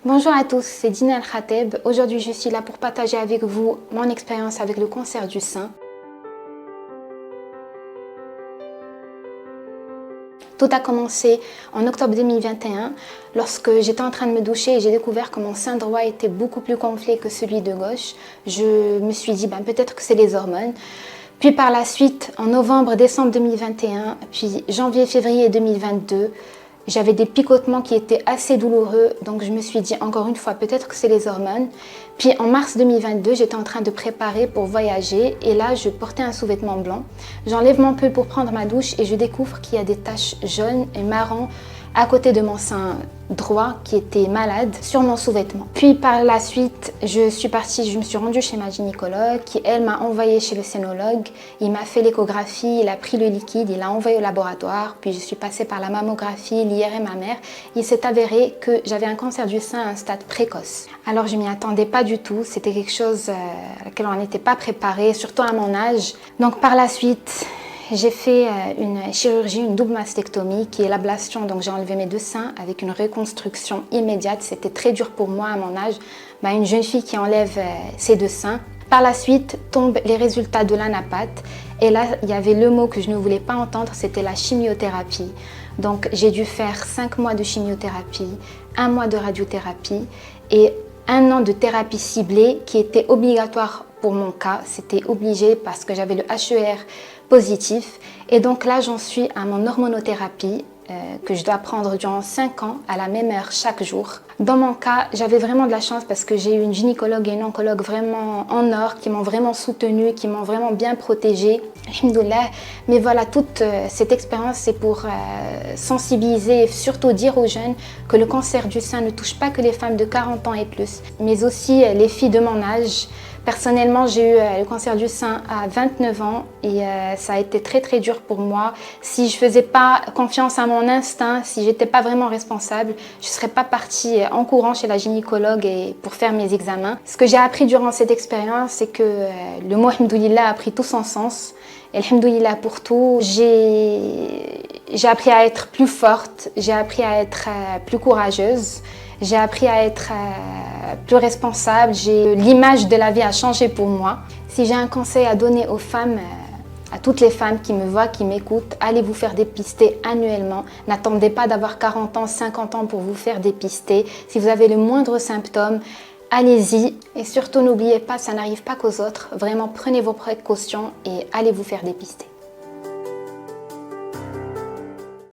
Bonjour à tous, c'est Dina Al-Khateb. Aujourd'hui, je suis là pour partager avec vous mon expérience avec le cancer du sein. Tout a commencé en octobre 2021 lorsque j'étais en train de me doucher et j'ai découvert que mon sein droit était beaucoup plus gonflé que celui de gauche. Je me suis dit peut-être que c'est les hormones. Puis par la suite, en novembre, décembre 2021, puis janvier, février 2022, j'avais des picotements qui étaient assez douloureux, donc je me suis dit encore une fois, peut-être que c'est les hormones. Puis en mars 2022, j'étais en train de préparer pour voyager et là, je portais un sous-vêtement blanc. J'enlève mon pull pour prendre ma douche et je découvre qu'il y a des taches jaunes et marron à côté de mon sein droit qui était malade sur mon sous-vêtement. Puis par la suite, je me suis rendue chez ma gynécologue qui, elle, m'a envoyée chez le sénologue. Il m'a fait l'échographie, il a pris le liquide, il l'a envoyé au laboratoire. Puis je suis passée par la mammographie, l'IRM mammaire. Il s'est avéré que j'avais un cancer du sein à un stade précoce. Alors je m'y attendais pas du tout, c'était quelque chose à laquelle on n'était pas préparé, surtout à mon âge. Donc par la suite, j'ai fait une chirurgie, une double mastectomie qui est l'ablation. Donc j'ai enlevé mes deux seins avec une reconstruction immédiate. C'était très dur pour moi à mon âge. Une jeune fille qui enlève ses deux seins. Par la suite tombent les résultats de l'anapathe. Et là, il y avait le mot que je ne voulais pas entendre, c'était la chimiothérapie. Donc j'ai dû faire 5 mois de chimiothérapie, 1 mois de radiothérapie et 1 an de thérapie ciblée qui était obligatoire pour mon cas. C'était obligé parce que j'avais le HER positif. Et donc là, j'en suis à mon hormonothérapie que je dois prendre durant 5 ans à la même heure chaque jour. Dans mon cas, j'avais vraiment de la chance parce que j'ai eu une gynécologue et une oncologue vraiment en or qui m'ont vraiment soutenue, qui m'ont vraiment bien protégée. Alhamdoulilah. Mais voilà, toute cette expérience, c'est pour sensibiliser et surtout dire aux jeunes que le cancer du sein ne touche pas que les femmes de 40 ans et plus, mais aussi les filles de mon âge. Personnellement, j'ai eu le cancer du sein à 29 ans et ça a été très dur pour moi. Si je faisais pas confiance à mon instinct, si j'étais pas vraiment responsable, je serais pas partie en courant chez la gynécologue et pour faire mes examens. Ce que j'ai appris durant cette expérience, c'est que le mot Alhamdoulilah a pris tout son sens. Et Alhamdoulilah pour tout. J'ai appris à être plus forte, j'ai appris à être plus courageuse. J'ai appris à être plus responsable, l'image de la vie a changé pour moi. Si j'ai un conseil à donner aux femmes, à toutes les femmes qui me voient, qui m'écoutent, allez vous faire dépister annuellement. N'attendez pas d'avoir 40 ans, 50 ans pour vous faire dépister. Si vous avez le moindre symptôme, allez-y. Et surtout, n'oubliez pas, ça n'arrive pas qu'aux autres. Vraiment, prenez vos précautions et allez vous faire dépister.